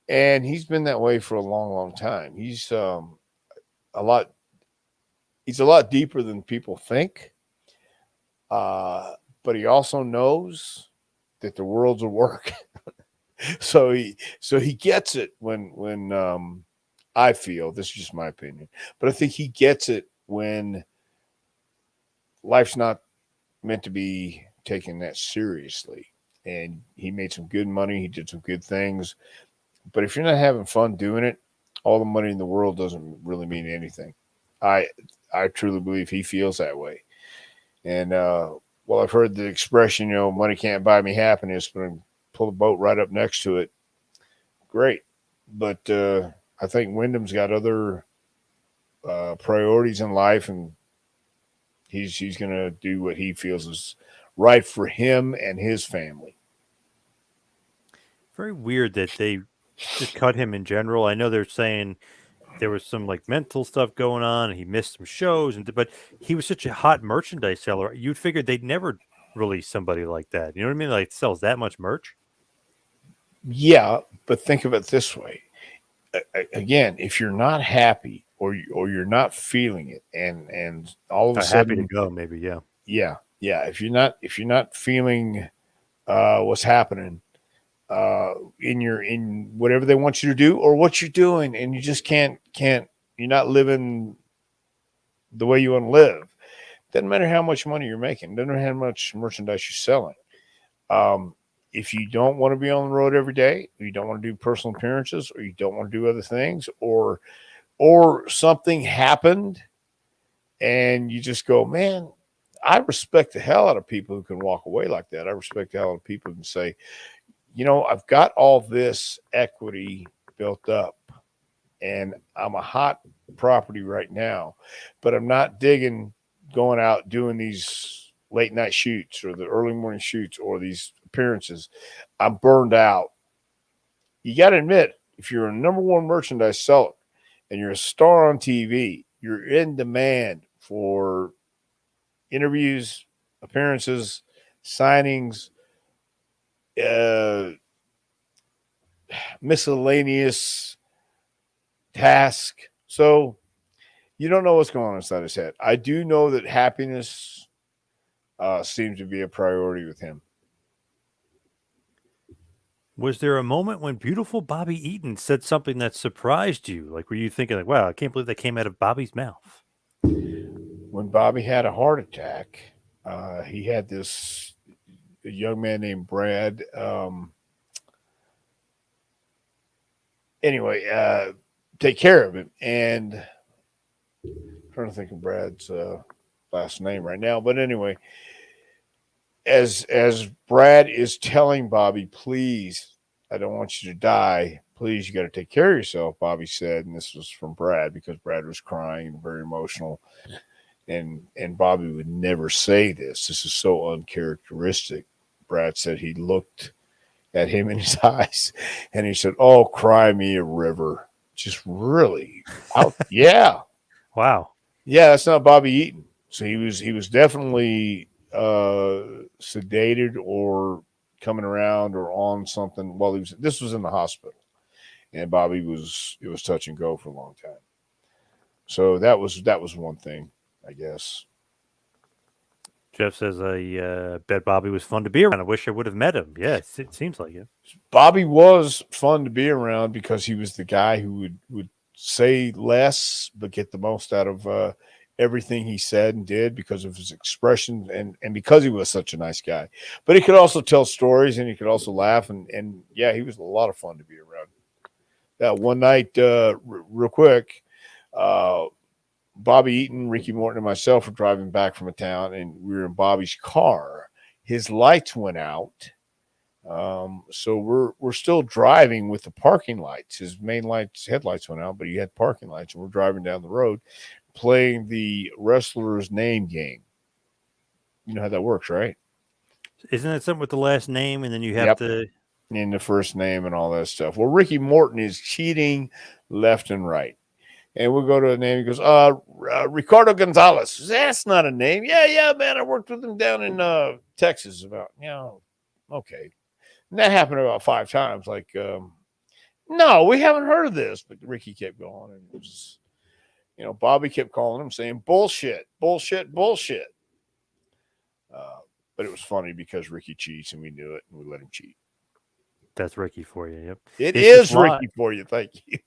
And he's been that way for a long, long time. He's a lot deeper than people think. But he also knows that the world's a work. so he gets it when I feel, this is just my opinion, but I think he gets it when life's not meant to be taken that seriously. And he made some good money. He did some good things. But if you're not having fun doing it, all the money in the world doesn't really mean anything. I truly believe he feels that way. And well, I've heard the expression, money can't buy me happiness, but I pull the boat right up next to it. Great. But I think Wyndham's got other priorities in life, and he's going to do what he feels is right for him and his family. Very weird that they just cut him in general. I know they're saying there was some mental stuff going on, and he missed some shows, but he was such a hot merchandise seller. You'd figure they'd never release somebody like that. You know what I mean? Like sells that much merch. Yeah, but think of it this way. Again, if you're not happy or you're not feeling it, and all of a sudden happy to go, maybe, yeah. If you're not feeling what's happening in whatever they want you to do or what you're doing, and you just can't you're not living the way you want to live. Doesn't matter how much money you're making. Doesn't matter how much merchandise you're selling. If you don't want to be on the road every day, or you don't want to do personal appearances, or you don't want to do other things, or something happened and you just go, man, I respect the hell out of people who can walk away like that. I respect the hell out of people who can say, I've got all this equity built up and I'm a hot property right now, but I'm not digging going out doing these late night shoots or the early morning shoots or these appearances. I'm burned out. You got to admit, if you're a number one merchandise seller and you're a star on TV, you're in demand for interviews, appearances, signings, uh, miscellaneous task. So you don't know what's going on inside his head. I do know that happiness seems to be a priority with him. Was there a moment when beautiful Bobby Eaton said something that surprised you? Like, were you thinking, like, wow, I can't believe that came out of Bobby's mouth? When Bobby had a heart attack, he had this a young man named Brad. Anyway, take care of him. And I'm trying to think of Brad's last name right now. But anyway, as Brad is telling Bobby, please, I don't want you to die. Please, you got to take care of yourself, Bobby said. And this was from Brad because Brad was crying and very emotional. And Bobby would never say this. This is so uncharacteristic. Brad said he looked at him in his eyes and he said, "Oh, cry me a river." Just really out. Yeah. Wow. Yeah, that's not Bobby Eaton. So he was definitely sedated or coming around or on something while this was in the hospital. And Bobby it was touch and go for a long time. So that was one thing, I guess. Jeff says, I bet Bobby was fun to be around. I wish I would have met him. Yeah, it seems like it. Bobby was fun to be around because he was the guy who would say less but get the most out of everything he said and did because of his expression and because he was such a nice guy. But he could also tell stories and he could also laugh and yeah, he was a lot of fun to be around. That one night, real quick, Bobby Eaton, Ricky Morton, and myself were driving back from a town, and we were in Bobby's car. His lights went out, so we're still driving with the parking lights. His main lights, headlights went out, but he had parking lights, and we're driving down the road, playing the wrestler's name game. You know how that works, right? Isn't that something with the last name, and then you have to in the first name and all that stuff? Well, Ricky Morton is cheating left and right. And we'll go to a name. He goes, Ricardo Gonzalez. That's not a name. Yeah, man. I worked with him down in Texas about, okay. And that happened about 5 times. Like, no, we haven't heard of this. But Ricky kept going. And it was, Bobby kept calling him saying, bullshit, bullshit, bullshit. But it was funny because Ricky cheats and we knew it and we let him cheat. That's Ricky for you. Yep. It is Ricky for you. Thank you.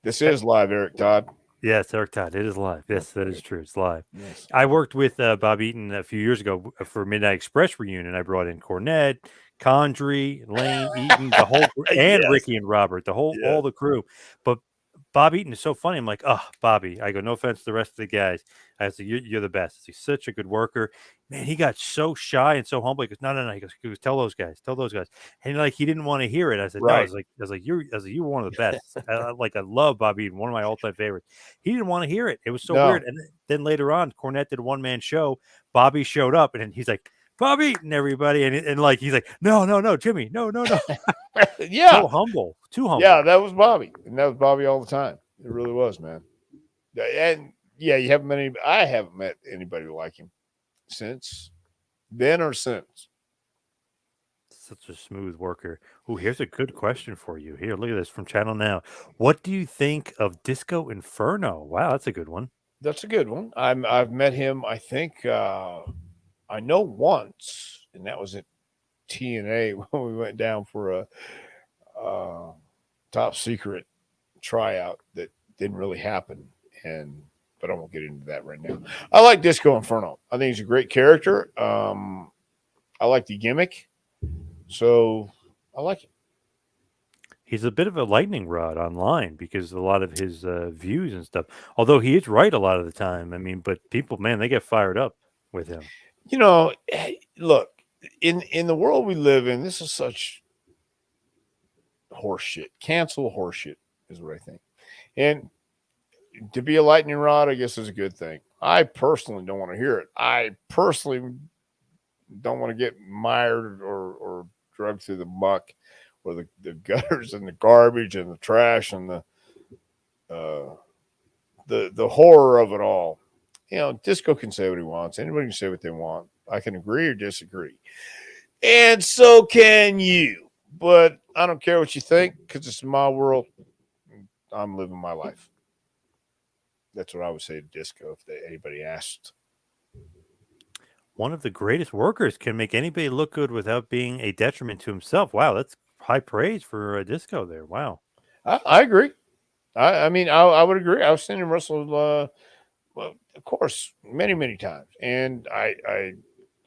This is live, Eric Todd. Yes, Eric Todd. It is live. Yes, that is true. It's live. Yes. I worked with Bob Eaton a few years ago for Midnight Express reunion. I brought in Cornette, Condrey, Lane, Eaton, the whole and Yes. Ricky and Robert, all the crew. But Bob Eaton is so funny. I'm like, oh, Bobby. I go, no offense to the rest of the guys. I said, you're the best. He's such a good worker. Man, he got so shy and so humble. He goes, no. He goes, tell those guys. And like he didn't want to hear it. I said, no. I was like, you're one of the best. I love Bob Eaton, one of my all-time favorites. He didn't want to hear it. It was so weird. And then later on, Cornette did a one-man show. Bobby showed up, and he's like, Bob Eaton, everybody, and like he's like, no, Jimmy, no. Yeah, too humble. Yeah, that was Bobby, and that was Bobby all the time. It really was, man. And yeah, I haven't met anybody like him since then or since. Such a smooth worker. Oh, here's a good question for you. Here, look at this from Channel Now. What do you think of Disco Inferno? Wow, that's a good one. That's a good one. I've met him. I think I know once, and that was at TNA when we went down for a top secret tryout that didn't really happen. But I won't get into that right now. I like Disco Inferno. I think he's a great character. I like the gimmick, so I like it. He's a bit of a lightning rod online because a lot of his views and stuff. Although he is right a lot of the time. I mean, but people, man, they get fired up with him. Look, in the world we live in, this is such horseshit. Cancel horseshit is what I think. And to be a lightning rod, I guess, is a good thing. I personally don't want to hear it. I personally don't want to get mired or drugged through the muck where the gutters and the garbage and the trash and uh, the horror of it all. You know, disco can say what he wants. Anybody can say what they want. I can agree or disagree, and so can you. But I don't care what you think because it's my world. I'm living my life. That's what I would say to disco if anybody asked. One of the greatest workers can make anybody look good without being a detriment to himself. Wow, that's high praise for Disco there. Wow. I agree. I mean, I would agree. I've seen him wrestle, well, of course, many times, and I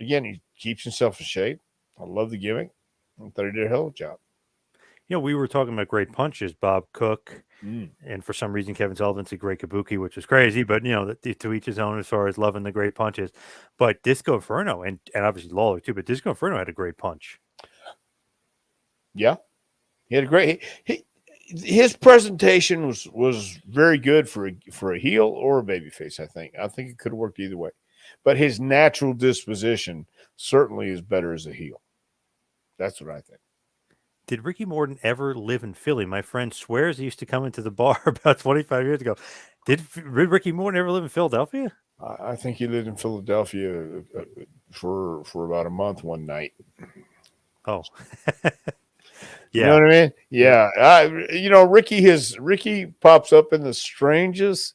again, he keeps himself in shape. I love the gimmick. I thought he did a hell of a job. You know, we were talking about great punches, Bob Cook, Mm. and for some reason, Kevin Sullivan said great kabuki, which was crazy, but you know, to each his own as far as loving the great punches. But Disco Inferno, and obviously Lawler too, but Disco Inferno had a great punch. Yeah, he had a great. His presentation was very good for a heel or a babyface. I think it could have worked either way, but his natural disposition certainly is better as a heel. That's what I think. Did Ricky Morton ever live in Philly? My friend swears he used to come into the bar about 25 years ago. Did Ricky Morton ever live in Philadelphia? I think he lived in Philadelphia for about a month one night. Oh, You know yeah. what I mean? Yeah. Yeah. Ricky pops up in the strangest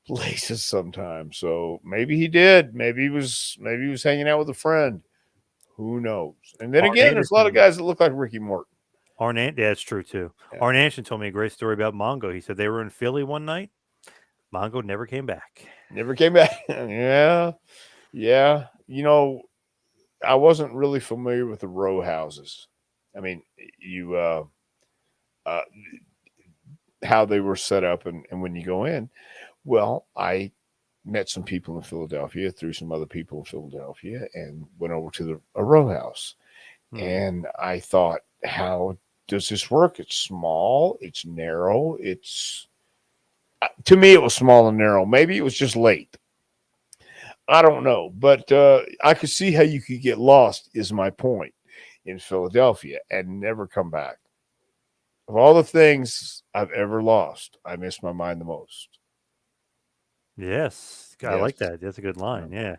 places sometimes. So maybe he did. Maybe he was hanging out with a friend. Who knows? And then Arn again, there's a lot of Anderson. guys that look like Ricky Morton. Yeah, that's true too. Yeah. Arn Anderson told me a great story about Mongo. He said they were in Philly one night. Mongo never came back. Never came back. Yeah. Yeah. You know, I wasn't really familiar with the row houses. I mean, you uh how they were set up and when you go in. Well, I met some people in Philadelphia through some other people in Philadelphia and went over to a row house. Hmm. And I thought, how does this work? It's small, it's narrow, it's to me it was small and narrow. Maybe it was just late. I don't know, but I could see how you could get lost. Is my point in Philadelphia and never come back. Of all the things I've ever lost, I miss my mind the most. Yes, I like Yes. that. That's a good line. Yeah.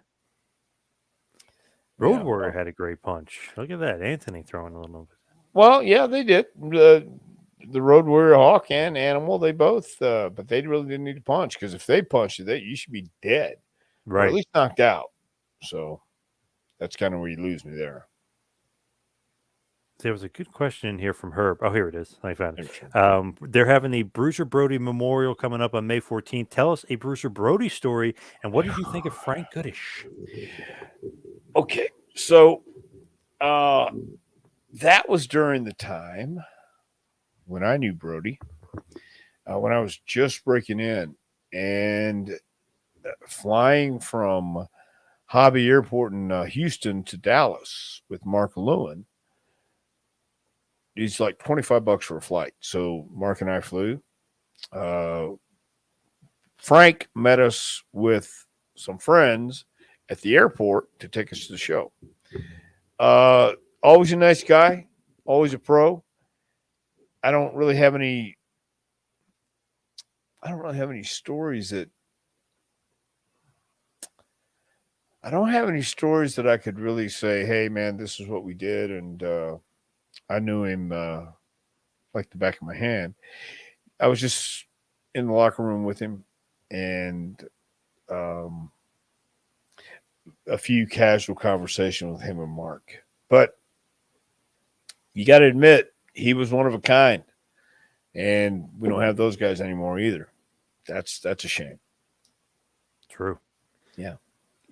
Road Yeah. Warrior had a great punch. Look at that. Anthony throwing a little bit. Well, yeah, they did. The Road Warrior Hawk and Animal, they both, but they really didn't need to punch because if they punched you, you should be dead or at Right. least knocked out. So that's kind of where you lose me there. There was a good question in here from Herb. Oh, here it is. I found it. Interesting. They're having the Bruiser Brody Memorial coming up on May 14th. Tell us a Bruiser Brody story, and what did you think of Frank Goodish? Okay, so uh, that was during the time when I knew Brody, when I was just breaking in and flying from Hobby Airport in Houston to Dallas with Mark Lewin. It's like $25 for a flight. So Mark and I flew. Uh, Frank met us with some friends at the airport to take us to the show. Always a nice guy, always a pro. I don't really have any. I don't really have any stories that. I don't have any stories that I could really say, "Hey, man, this is what we did," and I knew him like the back of my hand. I was just in the locker room with him, and um, a few casual conversation with him and Mark. But you got to admit, he was one of a kind, and we don't have those guys anymore either. That's a shame. True. Yeah.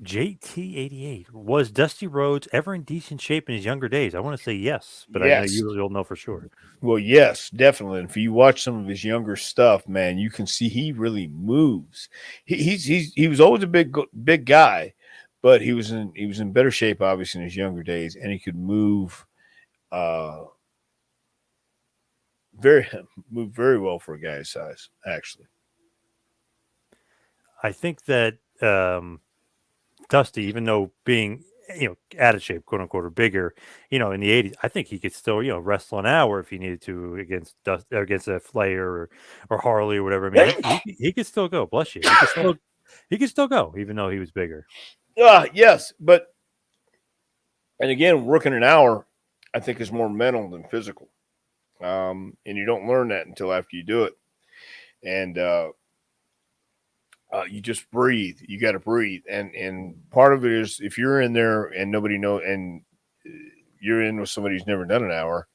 JT88. Was Dusty Rhodes ever in decent shape in his younger days? I want to say yes, but I know Yes. you'll know for sure. Well, yes, definitely. And if you watch some of his younger stuff, man, you can see he really moves. He was always a big guy, but he was in better shape, obviously, in his younger days, and he could uh, very move very well for a guy his size, actually. I think that Dusty, even though being out of shape, quote unquote, or bigger, in the 80s, I think he could still, wrestle an hour if he needed to against a Flair or Harley or whatever. I mean, he could still go. Bless you. He could still go, even though he was bigger. Yes, but and again, working an hour, I think is more mental than physical, and you don't learn that until after you do it, and you just breathe. You got to breathe, and part of it is if you're in there and nobody know, and you're in with somebody who's never done an hour,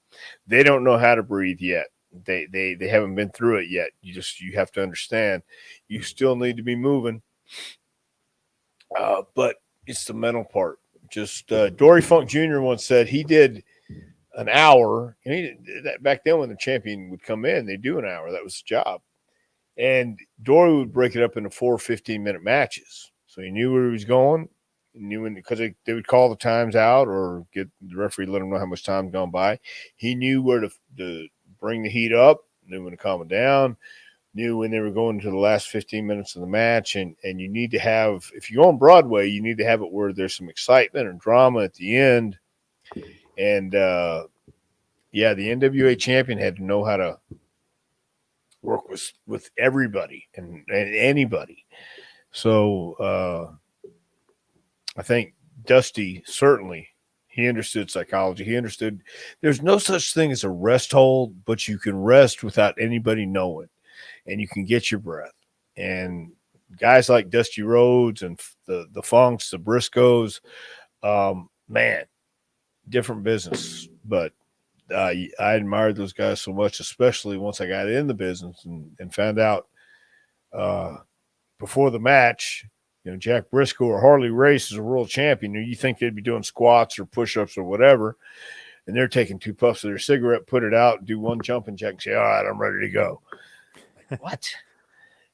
they don't know how to breathe yet. They haven't been through it yet. You have to understand. You still need to be moving, but it's the mental part. Just Dory Funk Jr. once said he did an hour, and back then when the champion would come in, they do an hour. That was his job. And Dory would break it up into 4 15-minute matches. So he knew where he was going. He knew because they would call the times out or get the referee let him know how much time's gone by. He knew where to bring the heat up, knew when to calm it down, knew when they were going to the last 15 minutes of the match. And you need to have, if you go on Broadway, you need to have it where there's some excitement or drama at the end. And, the NWA champion had to know how to work with everybody and anybody. So I think Dusty, certainly, he understood psychology. He understood there's no such thing as a rest hold, but you can rest without anybody knowing, and you can get your breath. And guys like Dusty Rhodes and the Funks, the Briscoes, man, different business. But I admired those guys so much, especially once I got in the business and found out before the match, Jack Briscoe or Harley Race is a world champion. You think they'd be doing squats or push-ups or whatever, and they're taking 2 puffs of their cigarette, put it out, do 1 jumping jack, and say, all right, I'm ready to go. Like, what?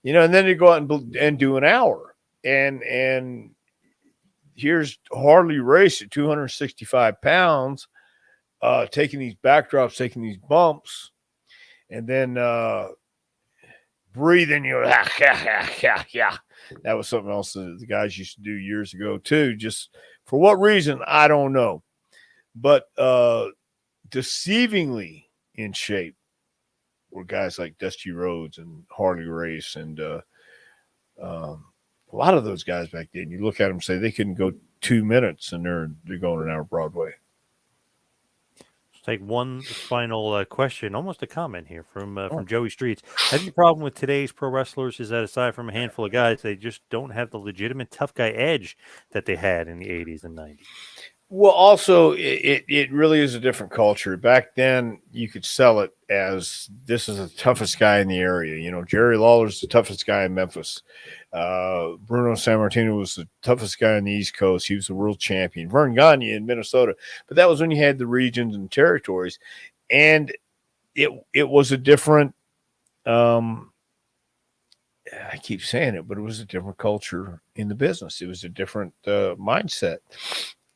And then they go out and do an hour. And here's Harley Race at 265 pounds, taking these backdrops, taking these bumps, and then breathing. Yeah. That was something else that the guys used to do years ago too. Just for what reason, I don't know. But deceivingly in shape were guys like Dusty Rhodes and Harley Race, and a lot of those guys back then. You look at them and say they couldn't go 2 minutes, and they're going an hour Broadway. Take one final question, almost a comment here from Joey Streets. I think the problem with today's pro wrestlers is that aside from a handful of guys, they just don't have the legitimate tough guy edge that they had in the 80s and 90s. Well, also, it really is a different culture. Back then, you could sell it as this is the toughest guy in the area. Jerry Lawler's the toughest guy in Memphis. Bruno Sammartino was the toughest guy on the East Coast. He was the world champion. Vern Gagne in Minnesota. But that was when you had the regions and territories. And it was a different I keep saying it, but it was a different culture in the business. It was a different mindset.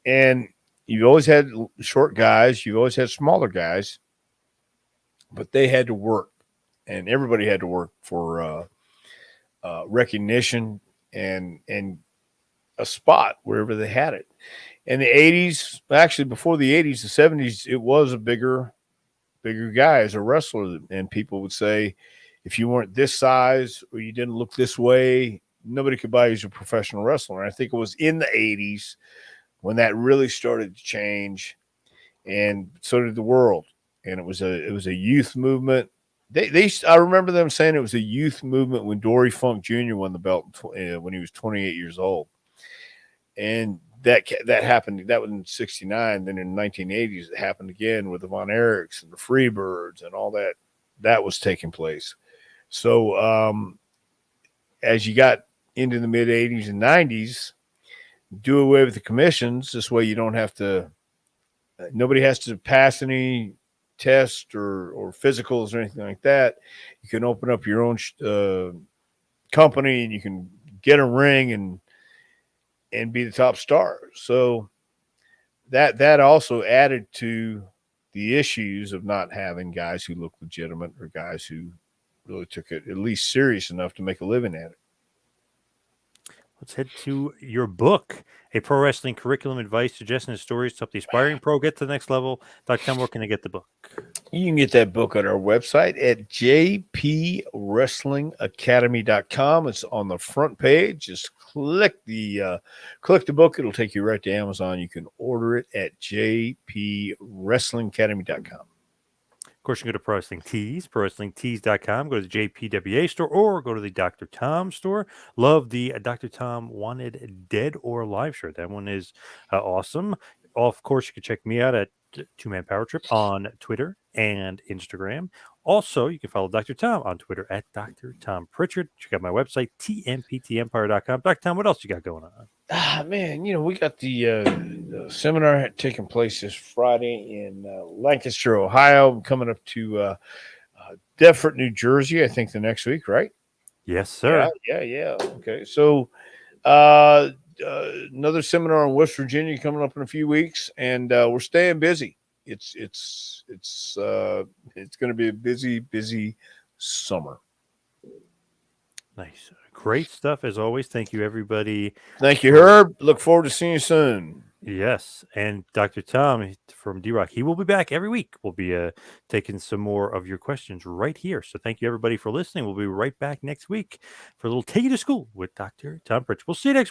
And you've always had short guys. You've always had smaller guys. But they had to work. And everybody had to work for recognition and a spot wherever they had it. In the 80s, actually before the 80s, the 70s, it was a bigger guy as a wrestler. And people would say, if you weren't this size or you didn't look this way, nobody could buy you as a professional wrestler. And I think it was in the 80s when that really started to change, and so did the world. And it was a youth movement. I remember them saying it was a youth movement when Dory Funk Jr. won the belt when he was 28 years old. And that happened. That was in '69. Then in the 1980s, it happened again with the Von Erichs and the Freebirds and all that. That was taking place. So as you got into the mid 80s and 90s, do away with the commissions. This way you don't have to, nobody has to pass any test or physicals or anything like that. You can open up your own company, and you can get a ring and be the top star. So that also added to the issues of not having guys who look legitimate or guys who really took it at least serious enough to make a living at it. let's head to your book, A Pro Wrestling Curriculum Advice, Suggestions, and Stories to Help the Aspiring Pro Get to the Next Level. Dr. Tom, where can I get the book? You can get that book at our website at jpwrestlingacademy.com. It's on the front page. Just click the book. It'll take you right to Amazon. You can order it at jpwrestlingacademy.com. Of course, you can go to Pro Wrestling Tees, ProWrestlingTees.com, go to the JPWA store, or go to the Dr. Tom store. Love the Dr. Tom Wanted Dead or Alive shirt. That one is awesome. Of course, you can check me out at Two Man Power Trip on Twitter and Instagram. Also, you can follow Dr. Tom on Twitter at Dr. Tom Prichard. Check out my website, tmptempire.com. Dr. Tom, what else you got going on? Man, we got the seminar taking place this Friday in Lancaster, Ohio. I'm coming up to Deptford, New Jersey, I think the next week, right? Yes, sir. Yeah. Okay. So another seminar in West Virginia coming up in a few weeks, and we're staying busy. It's going to be a busy summer. Nice. Great stuff as always. Thank you, everybody. Thank you, Herb. Look forward to seeing you soon. Yes. And Dr. Tom from D-Rock, he will be back every week. We'll be taking some more of your questions right here. So thank you, everybody, for listening. We'll be right back next week for a little Take You to School with Dr. Tom Pritchard. We'll see you next week.